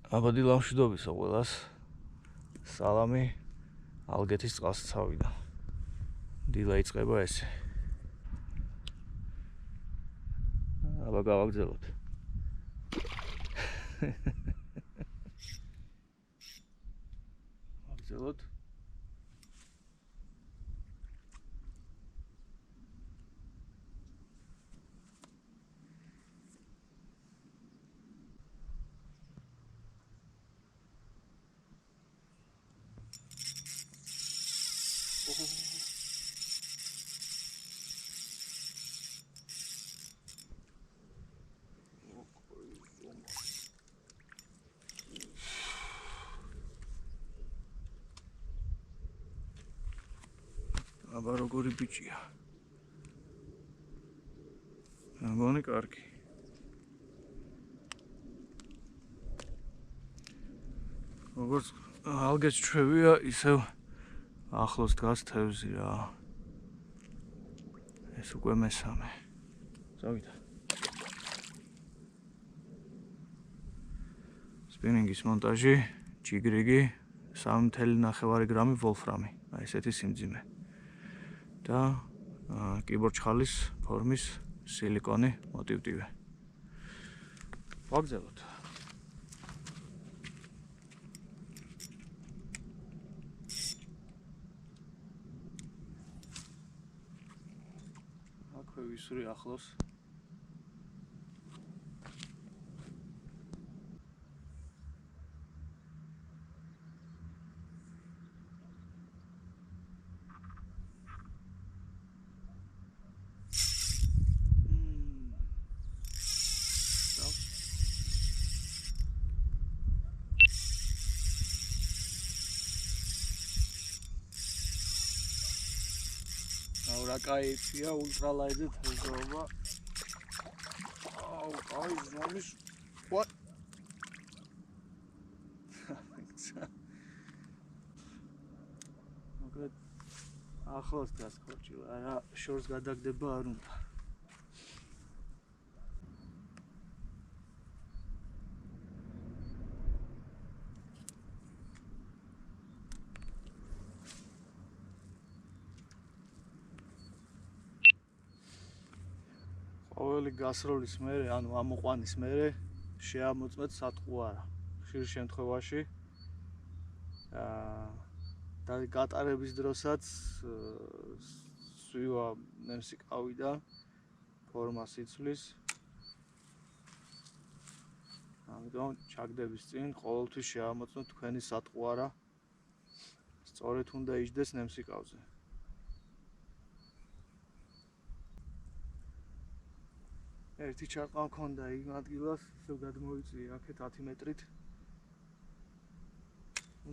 აბადი ლამშვიდობისა ყველას. სალამი ალგეთის წყალსაცავიდან. დილა იწყება ესე. აბა გავაგზავნოთ. ვაგზავნოთ. აბა როგორი ბიჭია. მგონი კარგი. როგორც ალგეც ჩვევია, ისევ ახლოს დგას თევზი რა. ეს უკვე მესამე. წავიდა. სპინინგის მონტაჟი, ჯიგრიგი, 3.9 გრამი ვოლფრამი. აი ესეთი სიმძიმე. და კიბორჩხალის ფორმის სილიკონი მოტივტივე. ვაგზავნოთ. აქვე ვისური ახლოს. რა кайფია ульტრალაიზე თევზაობა. აუ, აი ზომის what? მოკლედ ახლოს დგას ხორჭი, არა შორს გადაგდება არ უნდა. ყოველი გასროლის მერე, ანუ ამოყვანის მერე შეამოწმეთ სატყუარა. ხშირ შემთხვევაში და გატარების დროსაც სვივა ნემსიკავიდან ფორმას იცვლის. ამიტომ ჩაგდების წინ ყოველთვის შეამოწმოთ თქვენი სატყუარა. სწორედ უნდა იჯდეს ნემსიკავზე. ერთი ჩარტყა მქონდა იმ ადგილას, ისევ გადმოიწვია აქეთ 10 მეტრით.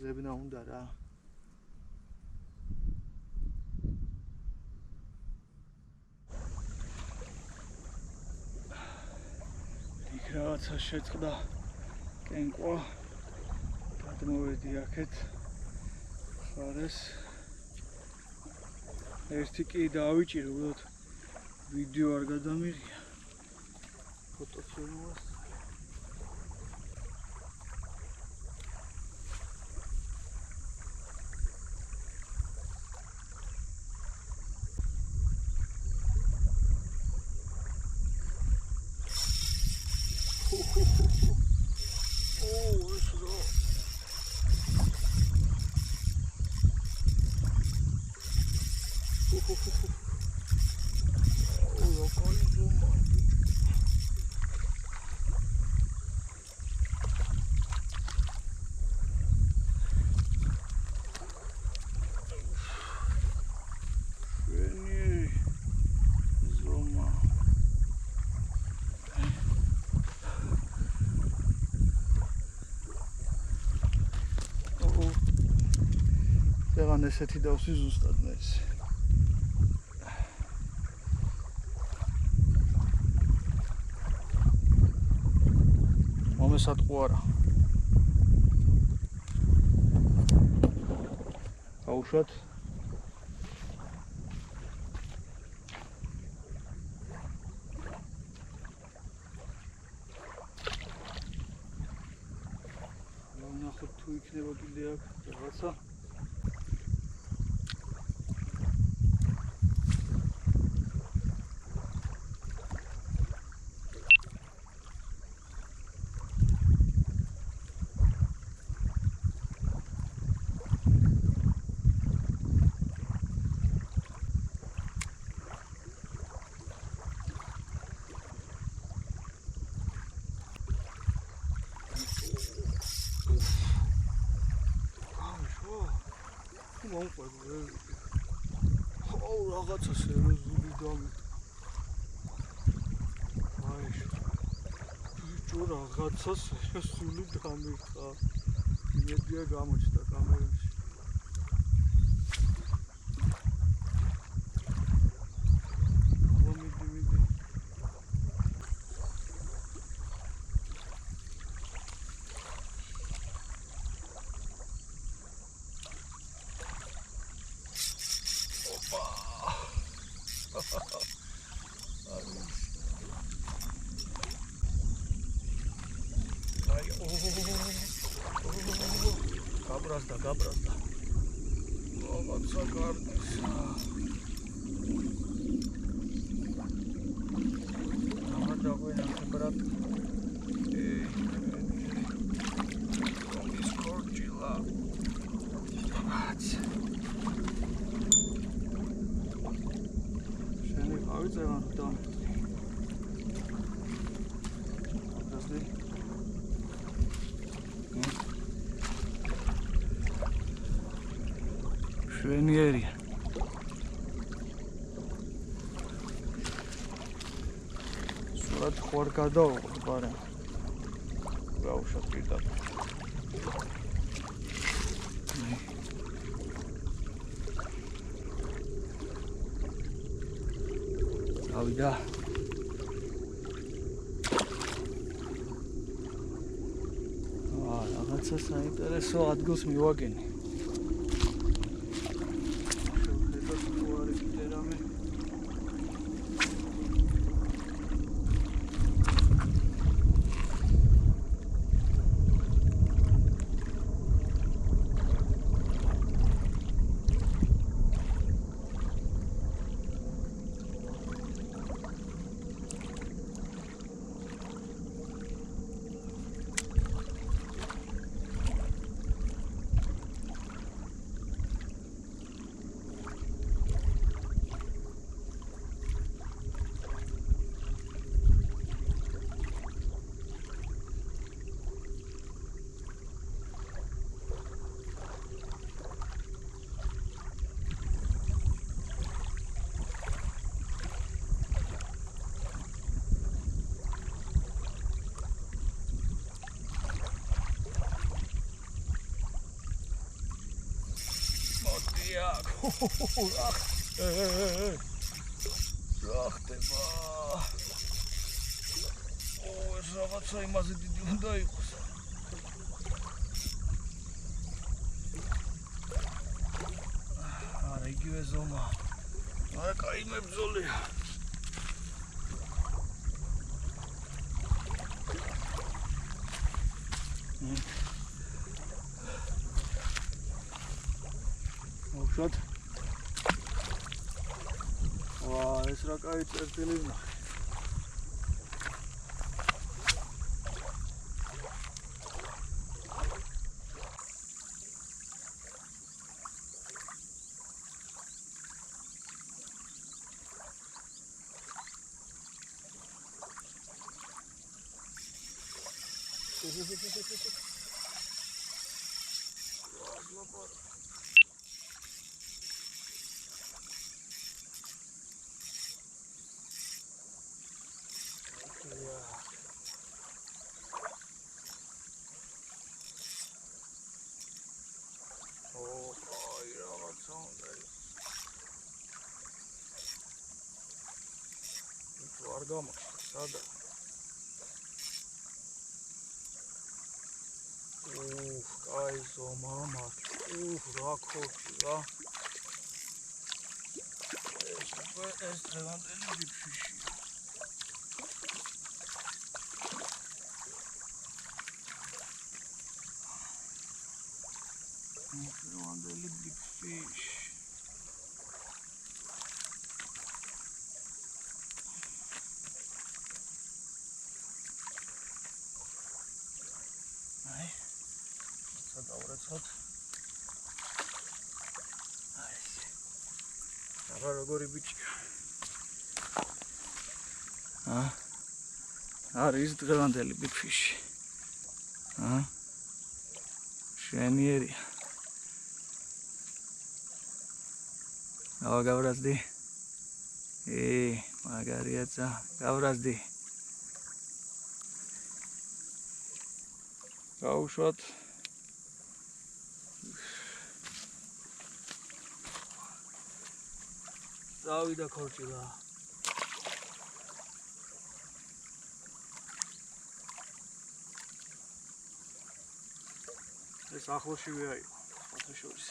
ზებნა უნდა რა. იქ რაღაცა შეწყდა კენკვა. გადმოვედი აქეთ ხარეს. ერთი კი დავიჭირო, უბრალოდ ვიდეო არ გადამიღია. Фотофильмос. Evan ესეთი დავსვი ზუსტად მე ეს. მომესატყუარა. აუშვათ. ვფიქრობ თუ იქნება კიდე აქ რაღაცა. რაღაცა სერიოზული დამიტა. ბიჭო რაღაცა სერიოზული დამიტა. იმედია გამოჩნდა კამერაში. მიდი. გაბრაზდა. რაღაცა კარგის. დავენახე ბრატ. ის კორჯილა. შენი ავიწევ და შვენიერია. სურათ ხوار გადავყო, მაგრამ გავუშვათ პირდაპირ. ავიდა. რაღაცა საინტერესო ადგილს მივაგენი. რახტება. ეს რაღაცა იმაზე დიდი უნდა იყოს. არა, იგივე ზომა. არა, კაი მებრძოლია. მოვშოთ. ეს რა კაი წერტილი ვნახე. Sada. Kaizo mama. Rakokila. Es trevandeli bipşişi. Wandeli big fish. Ay. Sada uratsot. Ay. Აბა როგორი ბიჭია. არის დღევანდელი big fish. შენიერია. გავრაზდი. მაგარიაცა, გავრაზდი. გავუშვათ. დავიდა ქორჭილა. ეს ახლოშივე აიყო, სხვათა შორის.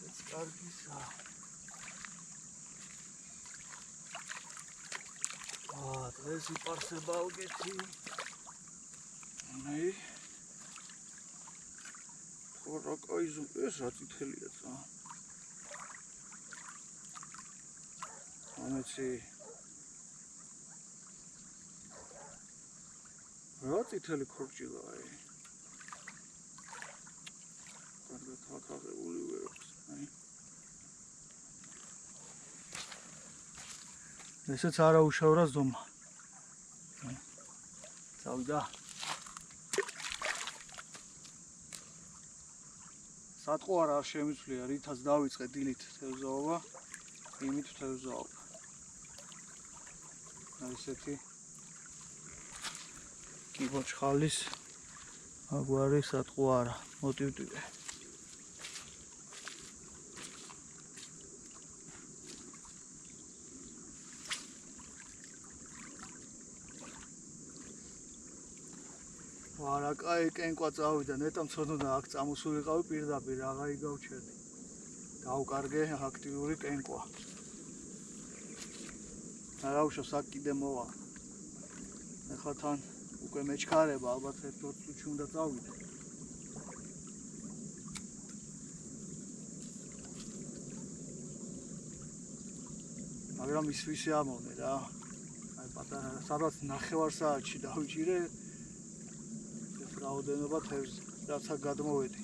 ეს კარგისა. დღეს იპარსება ალგეთი. აი. ხო, კაიზუ, ეს რა წითელია ცა. ამეცი. რა წითელი ქორჭილა აი. ქაღებული ვერს, აი. ესეც არა უშავრა ზომა. წავიდა. სატყო არ შემიცვლია, რითაც დავიწყე დილით თევზაობა, იმით თევზაობა. აი ესეთი კიბოჩხალის აგვარი სატყო არა, მოტივტივე. არა, კაი კენკვა წავიდა, ნეტა მცოდნოდა აქ წამოსულიყავი პირდაპირ, აღარ იგავჩერდი. გავკარგე აქტიური კენკვა. არავშო საკ კიდე მოვა. ეხლა თან უკვე მეჩქარება, ალბათ 1-2 წუთში უნდა წავიდე. მაგრამ ის ვისი ამოვნე რა. აი პატარა, სადაც 9 საათში დავიჭირე რაოდენობა თევზ, რაც აქ გადმოვედი.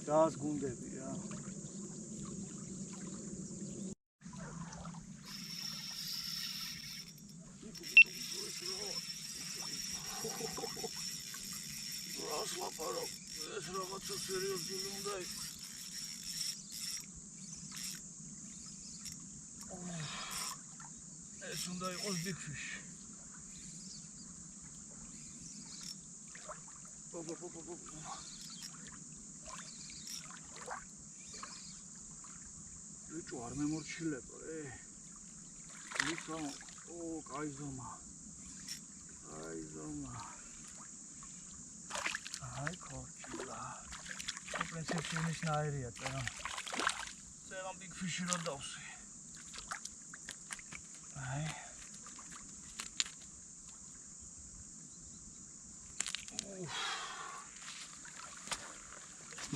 რას გუნდები რა. რას ლაპარაკ, ეს რაღაცა სერიოზული უნდა იყოს. ეს უნდა იყოს big fish. Bicho, ar memorchileba, Bicho, კაი ზომა. Კაი ზომა. აი ქორჭილა. პრინციპის ნაირია წერა. წერა big fish რო დავსვი. აი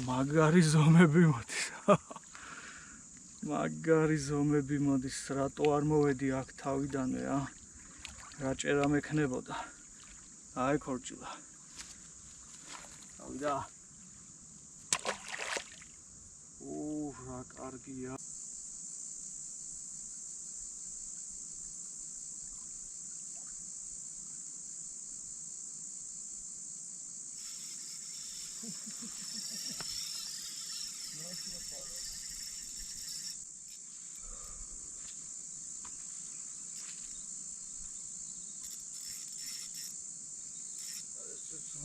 მაგარი ზომები მოდის. მაგარი ზომები მოდის, რატო არ მოვედი აქ თავიდანვე, რა ჭერა მექნებოდა. აი ქორჭილა. თავიდა. რა კარგია.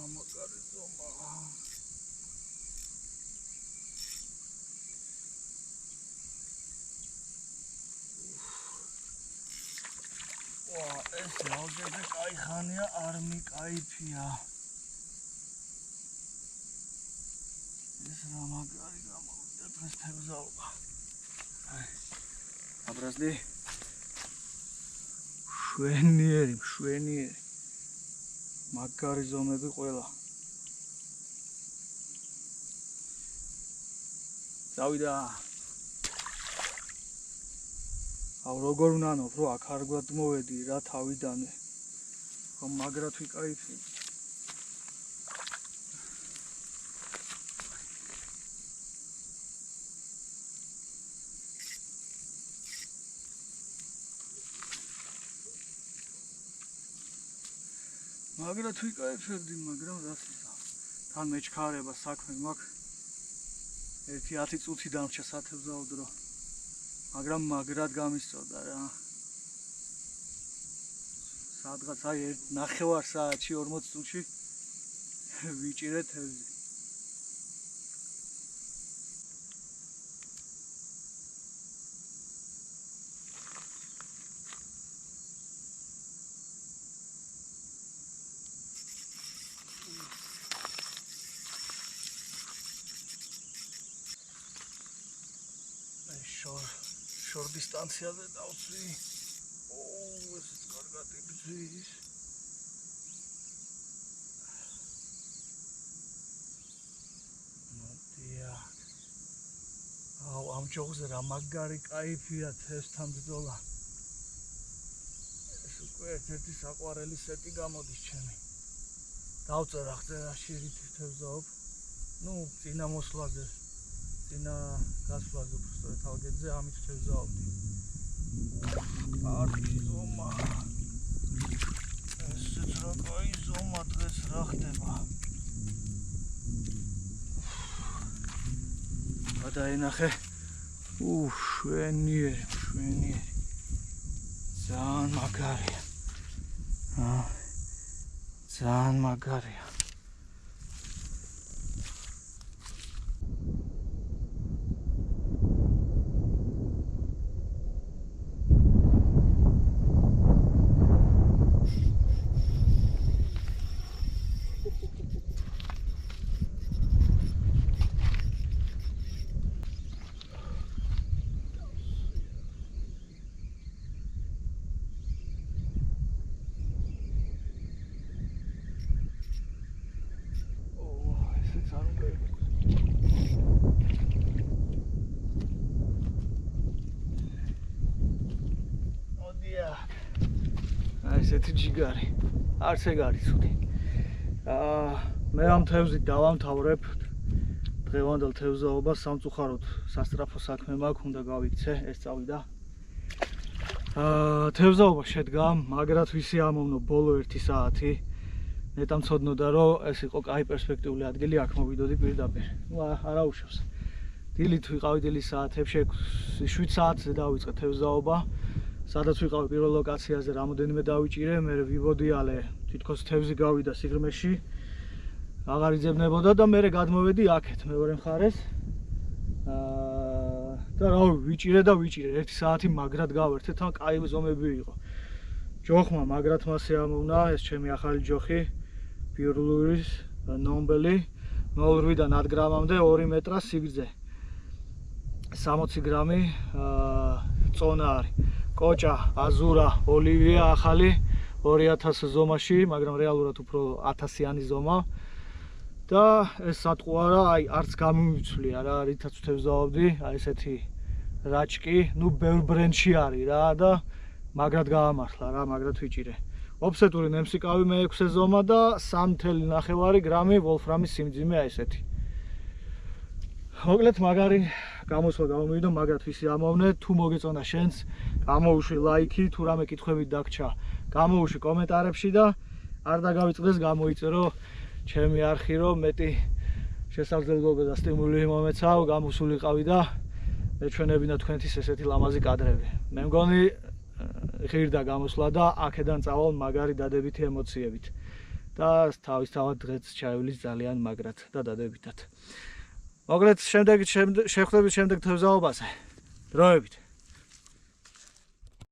მაგარი ზომა. ვა, ეს რაოდენობა კაი ხანია, არ მიკაიფია. ეს რა მაგარი გამოვიდა დღეს თევზაობა. აბრაზდი. შვენიერი. მაგარი ზომები ყველა. წავიდა. აუ როგორ უნანო, რო აქ არ გვადმოვედი რა თავიდანვე. ხომ მაგრად ვიკაიფი. მაგრად ვიკაიფებდი, მაგრამ რა თქმა უნდა, თან მეჩქარება საქმე მაქვს. 1-10 წუთი დამრჩა სათევზაო დრო. მაგრამ მაგრად გამისწოდა რა. სადღაც აი 9 საათში 40 წუთში ვიჭირე თევზი. შორ დისტანციაზე დავწვი. ესეც კარგად იბრძვის. მოდია. აუ ამ ჯოგზე რა მაგარი кайფია თევზთან ბრძოლა. ეს უკვე ერთ-ერთი საყვარელი სეტი გამოდის ჩემი. დავწერა ხწერაში რით თევზაობ. წინა მოსვლაზე. წინა გასვლაზე უბრალოდ თავგედზე ამით თევზაობდი. კარგი ზომა. ესეც რა კაი ზომა დღეს რა ხდება. გადაენახე. შვენიერი. ძალიან მაგარია. ძალიან მაგარია. ესეთი ჯიგარი. არც ეგ არის ცუდი. მე ამ თევზით დავამთავრებ დღევანდელ თევზაობას. სამწუხაროდ სასტრაფო საქმე მაქვს, უნდა გავიქცე, ეს წავიდა. თევზაობა შედგა, მაგრად ვისი ამოვნო ბოლო 1 საათი. ნეტა მცოდნოდა, რომ ეს იყო კაი პერსპექტიული ადგილი, აქ მოვიდოდი პირდაპირ. არა უშავს. დილით ვიყავი დილის საათებში, 7 საათზე დავიწყე თევზაობა. სადაც ვიყავი პირველ ლოკაციაზე, რამოდენიმე დავიჭირე, მე ვიბოდიალე, თითქოს თევზი გავიდა სიღრმეში. აღარ იძებნებოდა და მე გადმოვედი აქეთ, მეორე მხარეს. და რა ვიჭირე, 1 საათი მაგრად გავერთე, თან კაი ზომები იყო. ჯოხმა მაგრად მასე ამოვნა, ეს ჩემი ახალი ჯოხი, ბიურლურის ნომბელი, 0.8-დან 10 გრამამდე 2 მეტრა სიგრძე. 60 გრამი წონა არის. კოჭა, აზურა, ოლივია ახალი 2000 ზომაში, მაგრამ რეალურად უფრო 1000-იანი ზომა. და ეს სატყუარა, არც გამივიცვლია რა, რითაც ვთევზაობდი, ესეთი რაჭკი, ბევრ ბრენდში არის რა და მაგრად გაამართლა რა, მაგრად ვიჭირე. ოფსეტური ნემსიკავი მე-6 ზომა და 3.9 გრამი ვოლფრამის სიმძიმე ესეთი. მოკლედ მაგარი გამოსვლა გამომივიდა, მაგრად ვისი ამოვნე, თუ მოგეწონა შენც, გამოუშვი ლაიქი, თუ რამე კითხვები დაგჭა, გამოუშვი კომენტარებში და არ დაგავიწყდეს გამოიწერო ჩემი არხი, რომ მეტი შესაძლებლობა და სტიმული მომეცავ, გამოსულიყავი და მეჩვენებინა თქვენთვის ესეთი ლამაზი კადრები. მე მგონი ღირდა გამოსვლა და აქედან წავალ მაგარი დადებითი ემოციებით. და თავისთავად დღეც ჩაივლის ძალიან მაგრად და დადებითად. მოკლედ, შეხვდებით შემდეგ თევზაობაზე. დროებით.